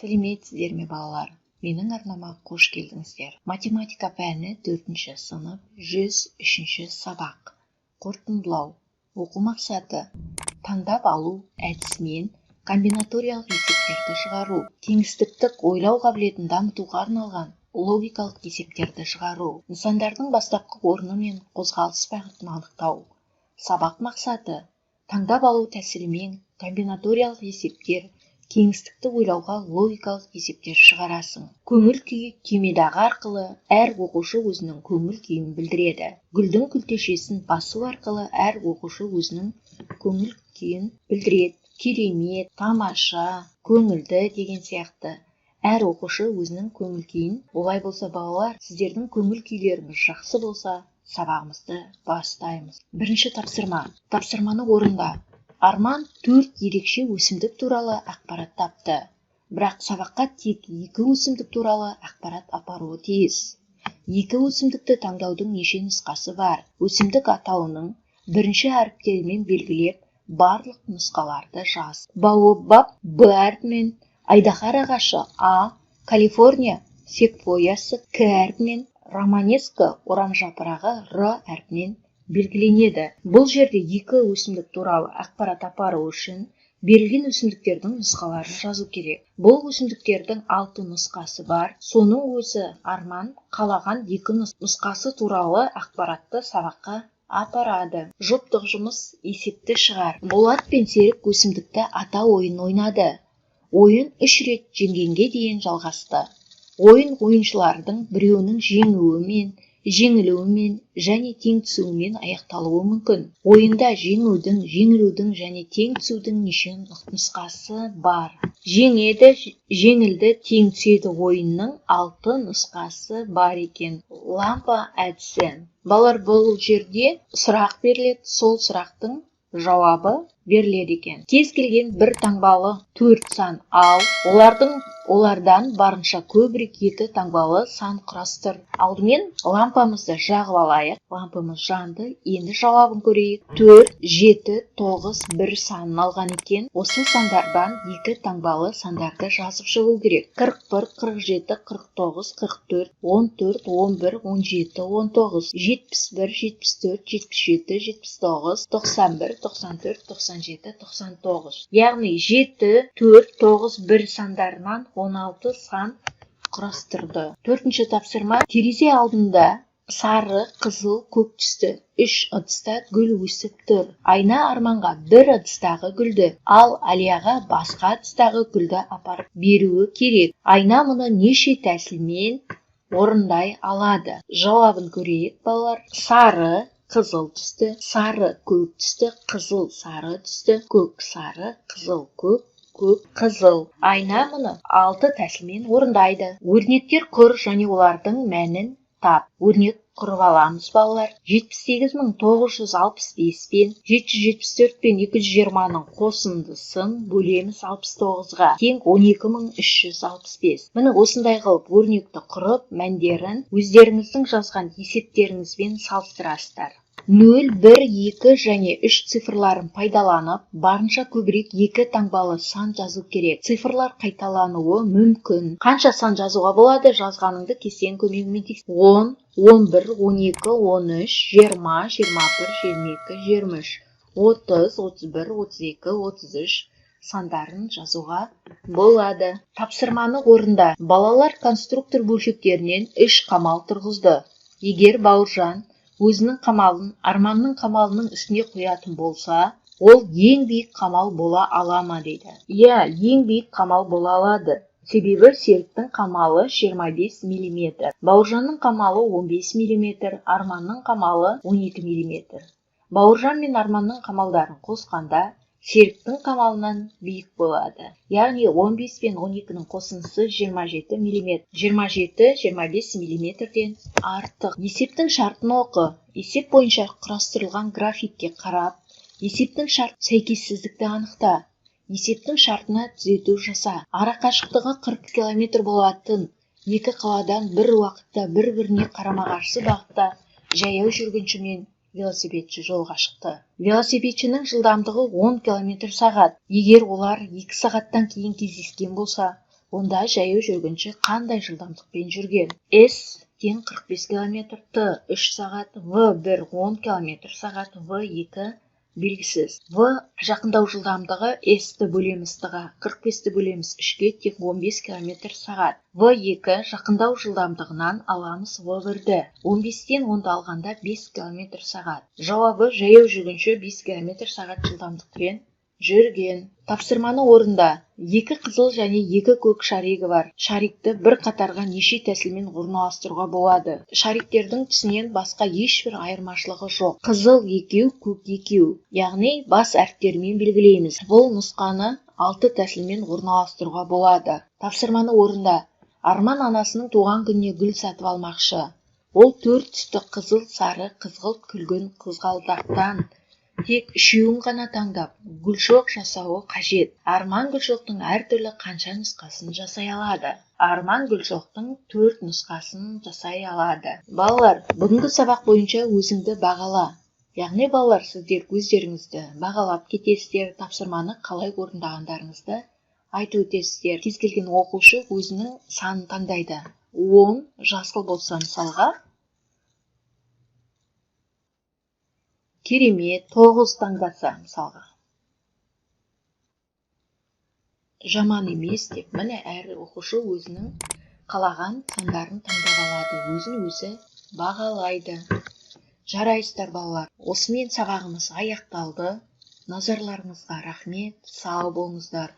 Сәлеметсіздер ме балалар? Менің арнама қош келдіңіздер. Математика пәні 4-ші сынып 103-ші сабақ. Қорытындылау. Оқу мақсаты: таңдап алу әдісімен комбинаториялық есептерді шығару, кеңістіктік ойлау қабілетін дамытуға арналған логикалық есептерді шығару, нысандардың бастапқы орны мен қозғалыс бағытын анықтау. Сабақ мақсаты: таңдап алу тәсілімен комбинаториялық есептер, кеңістікті ойлауға логикалық есептер шығарасың. Көңіл күй түймедағы арқылы әр оқушы өзінің көңіл күйін білдіреді. Гүлдің күлтешесін басу арқылы әр оқушы өзінің көңіл күйін білдіреді. Керемет, тамаша, көңілді деген сияқты. Әр оқушы өзінің көңіл күйін. Олай болса балалар, сіздердің көңіл күйлеріңіз жақсы болса, сабағымызды бастаймыз. Бірінші тапсырма. Тапсырманы орында. Арман 4 ерекше өсімдік туралы ақпарат тапты. Бірақ сабаққа тек 2 өсімдік туралы ақпарат апаруы тиіс. 2 өсімдікті таңдаудың неше нұсқасы бар? Өсімдік атауының бірінші әріптерімен белгілеп, барлық нұсқаларды жаз. Баобаб Б әрпімен, айдаһар ағашы А, Калифорния секвойясы К әрпімен, романескі орамжапырағы Р әрпімен белгіленеді. Бұл жерде 2 өсімдік туралы ақпарат апару үшін берілген өсімдіктердің нұсқаларын жазу керек. Бұл өсімдіктердің 6 нұсқасы бар. Соның өзі Арман қалаған 2 нұсқасы туралы ақпаратты сабаққа апарады. Жұптық жұмыс: есепті шығар. Болат пен Серік өсімдікті атау ойын ойнады. Ойын 3 рет жеңгенге дейін жалғасты. Ойын ойыншылардың біреуінің жеңілуімен және тең түсуімен аяқталуы мүмкін. Ойында жеңілудің және тең түсудің неше нұсқасы бар? Жеңеді, жеңілді, тең түседі ойынның 6 нұсқасы бар екен. Лампа әдісі. Балалар, бұл жерде сұрақ беріледі, сол сұрақтың жауабы беріледі екен. Кез келген бір таңбалы 4 сан ал, олардан барынша көбірек 2 таңбалы сан құрастыр. Алдымен лампамызды жағып алайық. Лампамыз жанды. Енді жауабын көрейік. 4, 7, 9, 1 санын алған екен. Осы сандардан 2 таңбалы сандарды жазып шығу керек. 41, 47, 49, 44, 14, 11, 17, 19, 71, 74, 77, 79, 91, 94, 97, 99. Яғни 7, 4, 9, 1 сандарынан 16 сан құрастырды. 4-ші тапсырма. Терезе алдында сары, қызыл, көк түсті 3 ыдыста гүл өсіп тұр. Айна Арманға бір ыдыстағы гүлді, ал Алияға басқа ыдыстағы гүлді апарып беруі керек. Айна мұны неше тәсілмен орындай алады? Жауабын көрейік балалар. Сары, қызыл түсті, сары, көк түсті, қызыл, сары түсті, көк, сары, қызыл, көк, көк, қызыл. Айна мұны 6 тәсілмен орындайды. Өрнектер құр және олардың мәнін тап. Өрнек құрып аламыз балалар. 78.965 пен 774 пен 220-ның қосындысын бөлеміз 69-ға. Тең 12.365. Міне осындай қылып өрнекті құрып, мәндерін өздеріңіздің жазған есептеріңізбен салыстырасыздар. 0, 1, 2 және 3 цифрларын пайдаланып, барынша көбірек 2 таңбалы сан жазу керек. Цифрлар қайталануы мүмкін. Қанша сан жазуға болады? Жазғаныңды кестенің көмегімен тексер. 10, 11, 12, 13, 20, 21, 22, 23, 30, 31, 32, 33 сандарын жазуға болады. Тапсырманы орында. Балалар конструктор бөлшектерінен 3 қамал тұрғызды. Егер Бауыржан өзінің қамалын Арманның қамалының үстіне қоятын болса, ол ең биік қамал бола ала ма дейді. Иә, ең биік қамал бола алады. Себебі Серіктің қамалы 25 мм. Бауыржанның қамалы 15 мм, Арманның қамалы 12 мм. Бауыржан мен Арманның қамалдарын қосқанда Серіктің қамалынан биік болады. Яғни 15 пен 12-ның қосындысы 27 мм. 27-25 мм-ден артық. Есептің шартын оқы. Есеп бойынша құрастырылған графикке қарап, есептің шарт сәйкессіздікті анықта. Есептің шартына түзету жаса. Ара қашықтығы 40 км болатын 2 қаладан бір уақытта бір-біріне қарама-қарсы бағытта жаяу жүргіншімен велосипедші жолға шықты. Велосипедшінің жылдамдығы 10 км/сағат. Егер олар 2 сағаттан кейін кездескен болса, Онда жаяу жүргінші қандай жылдамдықпен жүрген? S тең 45 км, Т 3 сағат, В1 10 км сағат, В2 белгісіз. В жақындау жылдамдығы S-ті бөлеміз Т-ға, 45-ті бөлеміз 3-ге, тең 15 км сағат. В2 жақындау жылдамдығынан аламыз В1-ді. 15-тен 10-ды алғанда 5 км сағат. Жауабы жаяу жүргінші 5 км сағат жылдамдықпен жүрген. Тапсырманы орында. 2 қызыл және 2 көк шаригі бар. Шарикті бір қатарға неше тәсілмен орналастыруға болады? Шариктердің түсінен басқа ешбір айырмашылығы жоқ. Қызыл екеу, көк екеу. Яғни бас әріптермен белгілейміз. Бұл нұсқаны 6 тәсілмен орналастыруға болады. Тапсырманы орында. Арман анасының туған күніне гүл сатып алмақшы. Ол 4 түсті қызыл, сары, қызғылт күлгін қызғалдақтан тек 3-ін ғана таңдап, гүлшоқ жасауы қажет. Арман гүлшоқтың әртүрлі қанша нұсқасын жасай алады? Арман гүлшоқтың 4 нұсқасын жасай алады. Балалар, бүгінгі сабақ бойынша өзіңді бағала. Яғни балалар, сіздер өздеріңізді бағалап кетесіздер, тапсырманы қалай орындағандарыңызды айтып өтесіздер. Кез келген оқушы өзінің санын таңдайды. 10 жасыл болса мысалға, керемет, 9 таңдаса мысалға, жаман емес деп, міне әр оқушы өзінің қалаған сандарын таңдап алады, өзін өзі бағалайды. Жарайсыздар балалар, осымен сабағымыз аяқталды. Назарларыңызға рахмет, сау болыңыздар.